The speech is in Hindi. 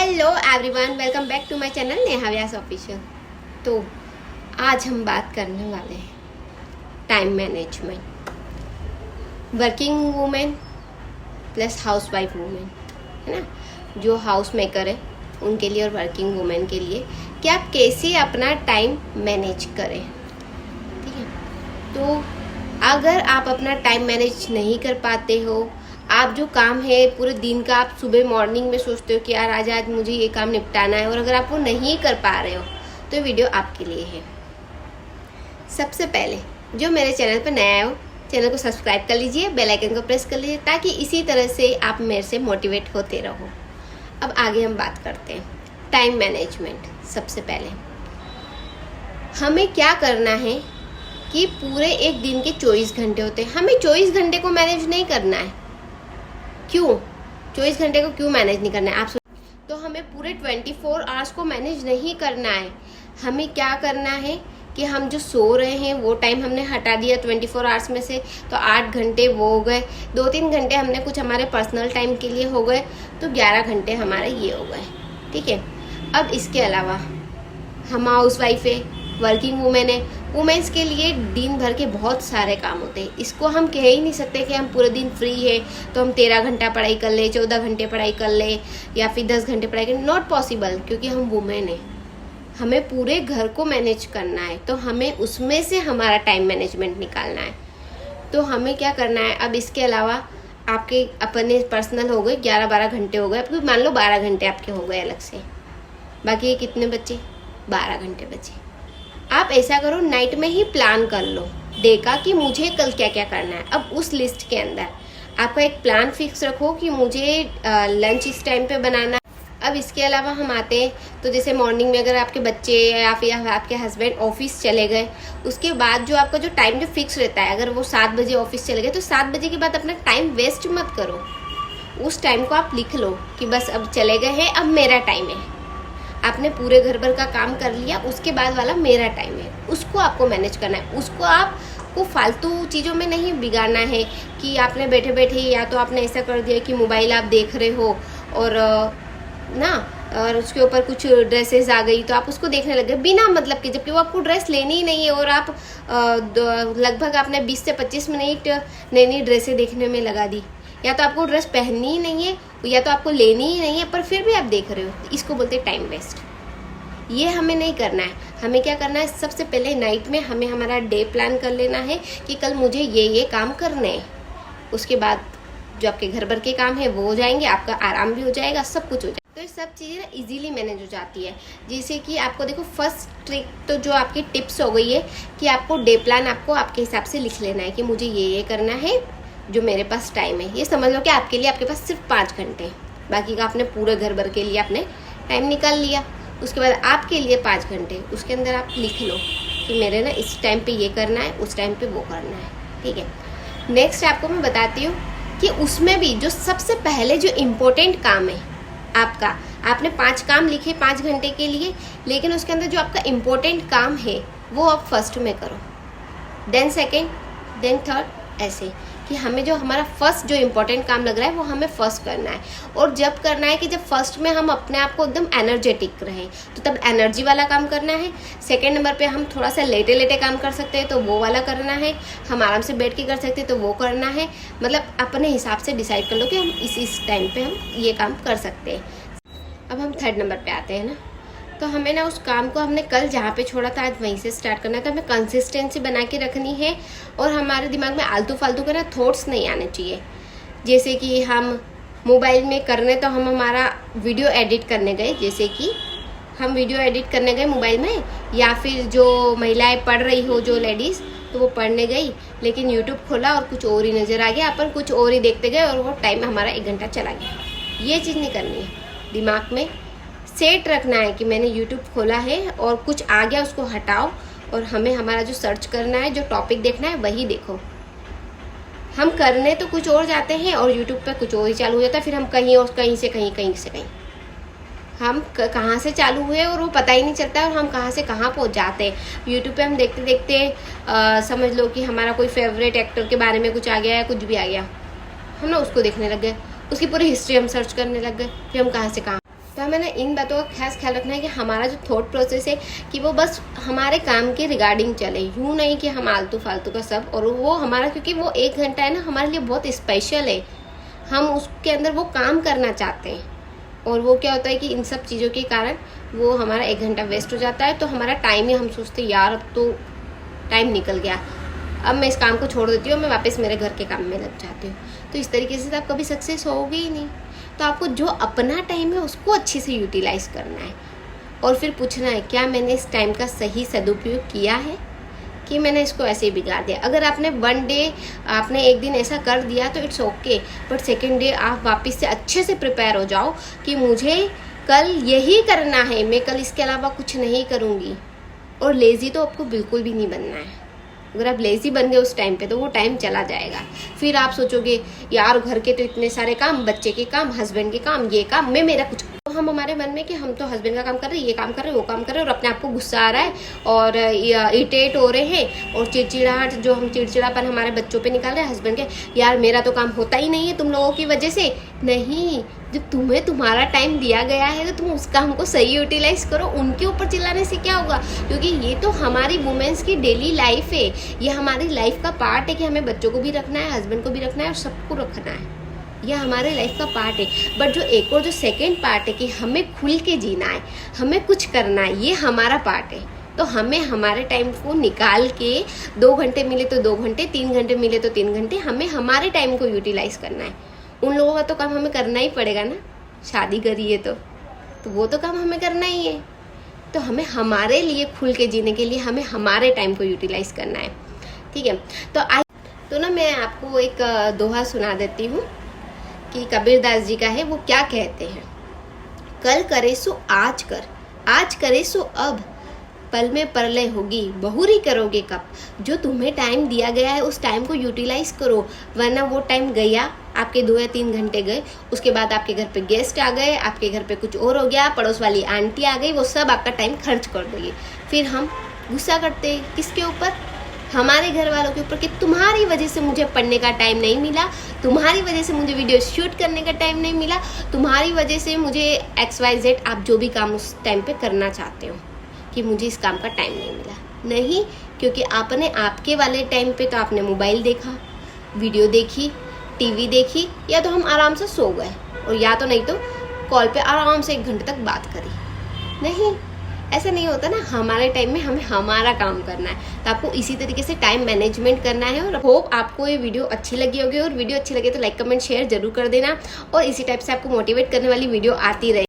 Hello everyone, welcome back to my channel Neha Vyas official. तो आज हम बात करने वाले हैं time management, working women plus housewife women, है ना। जो हाउस मेकर है उनके लिए और वर्किंग वूमेन के लिए कि आप कैसे अपना टाइम मैनेज करें। ठीक है, तो अगर आप अपना टाइम मैनेज नहीं कर पाते हो, आप जो काम है पूरे दिन का आप सुबह मॉर्निंग में सोचते हो कि यार आज मुझे ये काम निपटाना है, और अगर आप वो नहीं कर पा रहे हो तो ये वीडियो आपके लिए है। सबसे पहले जो मेरे चैनल पर नया हो, चैनल को सब्सक्राइब कर लीजिए, बेल आइकन को प्रेस कर लीजिए, ताकि इसी तरह से आप मेरे से मोटिवेट होते रहो। अब आगे हम बात करते हैं टाइम मैनेजमेंट। सबसे पहले हमें क्या करना है कि पूरे एक दिन के 24 घंटे होते हैं, हमें 24 घंटे को मैनेज नहीं करना है। क्यों 24 घंटे को क्यों मैनेज नहीं करना है आप तो हमें पूरे 24 आवर्स को मैनेज नहीं करना है। हमें क्या करना है कि हम जो सो रहे हैं वो टाइम हमने हटा दिया 24 आवर्स में से, तो 8 घंटे वो हो गए, 2-3 घंटे हमने कुछ हमारे पर्सनल टाइम के लिए हो गए, तो 11 घंटे हमारे ये हो गए। ठीक है, अब इसके अलावा हम हाउस वाइफ है, वर्किंग वूमेन है, वुमेन्स के लिए दिन भर के बहुत सारे काम होते हैं। इसको हम कह ही नहीं सकते कि हम पूरे दिन फ्री है तो हम 13 घंटा पढ़ाई कर ले, 14 घंटे पढ़ाई कर ले, या फिर 10 घंटे पढ़ाई कर ले। नॉट पॉसिबल, क्योंकि हम वुमेन हैं, हमें पूरे घर को मैनेज करना है, तो हमें उसमें से हमारा टाइम मैनेजमेंट निकालना है। तो हमें क्या करना है, अब इसके अलावा आपके अपने पर्सनल हो गए 11-12 घंटे हो गए, आपको मान लो 12 घंटे आपके हो गए अलग से, बाकी ये कितने बचे, 12 घंटे बचे। आप ऐसा करो, नाइट में ही प्लान कर लो डे का कि मुझे कल क्या क्या करना है। अब उस लिस्ट के अंदर आपका एक प्लान फिक्स रखो कि मुझे लंच इस टाइम पे बनाना है। अब इसके अलावा हम आते हैं, तो जैसे मॉर्निंग में अगर आपके बच्चे या फिर आपके हस्बैंड ऑफिस चले गए, उसके बाद जो आपका जो टाइम जो फिक्स रहता है, अगर वो 7 बजे ऑफिस चले गए तो 7 बजे के बाद अपना टाइम वेस्ट मत करो। उस टाइम को आप लिख लो कि बस अब चले गए हैं, अब मेरा टाइम है। आपने पूरे घर भर का काम कर लिया, उसके बाद वाला मेरा टाइम है, उसको आपको मैनेज करना है। उसको आपको फालतू चीज़ों में नहीं बिगाड़ना है कि आपने बैठे बैठे या तो आपने ऐसा कर दिया कि मोबाइल आप देख रहे हो और और उसके ऊपर कुछ ड्रेसेस आ गई तो आप उसको देखने लगे बिना मतलब के, जबकि वो आपको ड्रेस लेनी ही नहीं है, और आप लगभग आपने 20 से 25 मिनट नई नई ड्रेसें देखने में लगा दी। या तो आपको ड्रेस पहननी ही नहीं है, या तो आपको लेनी ही नहीं है, पर फिर भी आप देख रहे हो, इसको बोलते हैं टाइम वेस्ट। ये हमें नहीं करना है। हमें क्या करना है, सबसे पहले नाइट में हमें हमारा डे प्लान कर लेना है कि कल मुझे ये काम करने हैं। उसके बाद जो आपके घर भर के काम है वो हो जाएंगे, आपका आराम भी हो जाएगा, सब कुछ हो जाएगा। तो ये सब चीज़ें इजीली मैनेज हो जाती है। जैसे कि आपको देखो, फर्स्ट ट्रिक तो जो आपकी टिप्स हो गई है कि आपको डे प्लान आपको आपके हिसाब से लिख लेना है कि मुझे ये करना है, जो मेरे पास टाइम है। ये समझ लो कि आपके लिए आपके पास सिर्फ 5 घंटे हैं, बाकी का आपने पूरे घर भर के लिए आपने टाइम निकाल लिया। उसके बाद आपके लिए 5 घंटे, उसके अंदर आप लिख लो कि मेरे ना इस टाइम पे ये करना है, उस टाइम पे वो करना है। ठीक है, नेक्स्ट आपको मैं बताती हूँ कि उसमें भी जो सबसे पहले जो इम्पोर्टेंट काम है आपका, आपने 5 काम लिखे 5 घंटे के लिए, लेकिन उसके अंदर जो आपका इम्पोर्टेंट काम है वो आप फर्स्ट में करो, देन सेकेंड, देन थर्ड, ऐसे कि हमें जो हमारा फर्स्ट जो इम्पोर्टेंट काम लग रहा है वो हमें फर्स्ट करना है। और जब करना है कि जब फर्स्ट में हम अपने आप को एकदम एनर्जेटिक रहें, तो तब एनर्जी वाला काम करना है। सेकंड नंबर पे हम थोड़ा सा लेटे लेटे काम कर सकते हैं तो वो वाला करना है। हम आराम से बैठ के कर सकते हैं तो वो करना है। मतलब अपने हिसाब से डिसाइड कर लो कि हम इस टाइम पर हम ये काम कर सकते हैं। अब हम थर्ड नंबर पर आते हैं ना, तो हमें ना उस काम को हमने कल जहाँ पे छोड़ा था आज वहीं से स्टार्ट करना है। तो हमें कंसिस्टेंसी बना के रखनी है, और हमारे दिमाग में आलतू फालतू के ना थॉट्स नहीं आने चाहिए। जैसे कि हम मोबाइल में करने, तो हम हमारा वीडियो एडिट करने गए, जैसे कि हम वीडियो एडिट करने गए मोबाइल में, या फिर जो महिलाएं पढ़ रही हो, जो लेडीज़, तो वो पढ़ने गई, लेकिन यूट्यूब खोला और कुछ और ही नज़र आ गया, अपन कुछ और ही देखते गए और वो टाइम हमारा 1 घंटा चला गया। ये चीज़ नहीं करनी है। दिमाग में सेट रखना है कि मैंने YouTube खोला है और कुछ आ गया उसको हटाओ, और हमें हमारा जो सर्च करना है, जो टॉपिक देखना है वही देखो। हम करने तो कुछ और जाते हैं और YouTube पे कुछ और ही चालू हो जाता है, फिर हम कहीं और कहीं से कहीं हम कहाँ से चालू हुए और वो पता ही नहीं चलता, और हम कहाँ से कहाँ पहुँच जाते हैं। YouTube पे हम देखते देखते समझ लो कि हमारा कोई फेवरेट एक्टर के बारे में कुछ आ गया या कुछ भी आ गया, हम ना उसको देखने लग गए, उसकी पूरी हिस्ट्री हम सर्च करने लग गए, फिर हम कहाँ से कहाँ। तो हमें ना इन बातों का खास ख्याल रखना है कि हमारा जो थॉट प्रोसेस है कि वो बस हमारे काम के रिगार्डिंग चले, यूँ नहीं कि हम आलतू फालतू का सब। और वो हमारा, क्योंकि वो 1 घंटा है ना हमारे लिए बहुत स्पेशल है, हम उसके अंदर वो काम करना चाहते हैं। और वो क्या होता है कि इन सब चीज़ों के कारण वो हमारा 1 घंटा वेस्ट हो जाता है। तो हमारा टाइम ही, हम सोचते यार अब तो टाइम निकल गया, अब मैं इस काम को छोड़ देती हूँ, मैं वापस मेरे घर के काम में लग जाती हूँ। तो इस तरीके से तो आप कभी सक्सेस होगे ही नहीं। तो आपको जो अपना टाइम है उसको अच्छे से यूटिलाइज करना है और फिर पूछना है क्या मैंने इस टाइम का सही सदुपयोग किया है कि मैंने इसको ऐसे ही बिगाड़ दिया। अगर आपने 1 डे, आपने 1 दिन ऐसा कर दिया तो it's okay, but second day आप वापस से अच्छे से प्रिपेयर हो जाओ कि मुझे कल यही करना है, मैं कल इसके अलावा कुछ नहीं करूँगी। और लेज़ी तो आपको बिल्कुल भी नहीं बनना है। अगर आप लेज़ी बन गए उस टाइम पे तो वो टाइम चला जाएगा। फिर आप सोचोगे यार घर के तो इतने सारे काम, बच्चे के काम, हस्बैंड के काम, ये काम, मैं मेरा कुछ। तो हम हमारे मन में कि हम तो हस्बैंड का काम कर रहे हैं, ये काम कर रहे हैं, वो काम कर रहे हैं, और अपने आप को गुस्सा आ रहा है और इरिटेट हो रहे हैं और चिड़चिड़ाहट, जो हम चिड़चिड़ापन हमारे बच्चों पे निकाल रहे हैं, हस्बैंड के, यार मेरा तो काम होता ही नहीं है तुम लोगों की वजह से। नहीं, जब तुम्हें तुम्हारा टाइम दिया गया है तो तुम उस काम को सही यूटिलाइज करो। उनके ऊपर चिल्लाने से क्या होगा, क्योंकि ये तो हमारी वुमेन्स की डेली लाइफ है, ये हमारी लाइफ का पार्ट है कि हमें बच्चों को भी रखना है, हस्बैंड को भी रखना है और सबको रखना है। यह हमारे लाइफ का पार्ट है। बट जो एक और जो सेकेंड पार्ट है कि हमें खुल के जीना है, हमें कुछ करना है, ये हमारा पार्ट है। तो हमें हमारे टाइम को निकाल के 2 घंटे मिले तो 2 घंटे, 3 घंटे मिले तो 3 घंटे, हमें हमारे टाइम को यूटिलाइज करना है। उन लोगों का तो काम हमें करना ही पड़ेगा ना, शादी करिए तो वो तो काम हमें करना ही है। तो हमें हमारे लिए खुल के जीने के लिए हमें हमारे टाइम को यूटिलाइज करना है। ठीक है, तो ना मैं आपको एक दोहा सुना देती हूँ कि कबीरदास जी का है। वो क्या कहते हैं, कल करे सो आज कर, आज करे सो अब, पल में प्रलय होगी बहुरी करोगे कब। जो तुम्हें टाइम दिया गया है उस टाइम को यूटिलाइज करो, वरना वो टाइम गया, आपके 2 या 3 घंटे गए, उसके बाद आपके घर पे गेस्ट आ गए, आपके घर पे कुछ और हो गया, पड़ोस वाली आंटी आ गई, वो सब आपका टाइम खर्च कर देगी। फिर हम गुस्सा करते हैं किसके ऊपर, हमारे घर वालों के ऊपर, कि तुम्हारी वजह से मुझे पढ़ने का टाइम नहीं मिला, तुम्हारी वजह से मुझे वीडियो शूट करने का टाइम नहीं मिला, तुम्हारी वजह से मुझे XYZ, आप जो भी काम उस टाइम पे करना चाहते हो, कि मुझे इस काम का टाइम नहीं मिला। नहीं, क्योंकि आपने आपके वाले टाइम पे तो आपने मोबाइल देखा, वीडियो देखी, टीवी देखी, या तो हम आराम से सो गए, और या तो नहीं तो कॉल पे आराम से 1 घंटे तक बात करी। नहीं, ऐसा नहीं होता ना। हमारे टाइम में हमें हमारा काम करना है। तो आपको इसी तरीके से टाइम मैनेजमेंट करना है। और होप आपको ये वीडियो अच्छी लगी होगी, और वीडियो अच्छी लगे तो लाइक कमेंट शेयर जरूर कर देना, और इसी टाइप से आपको मोटिवेट करने वाली वीडियो आती रहे।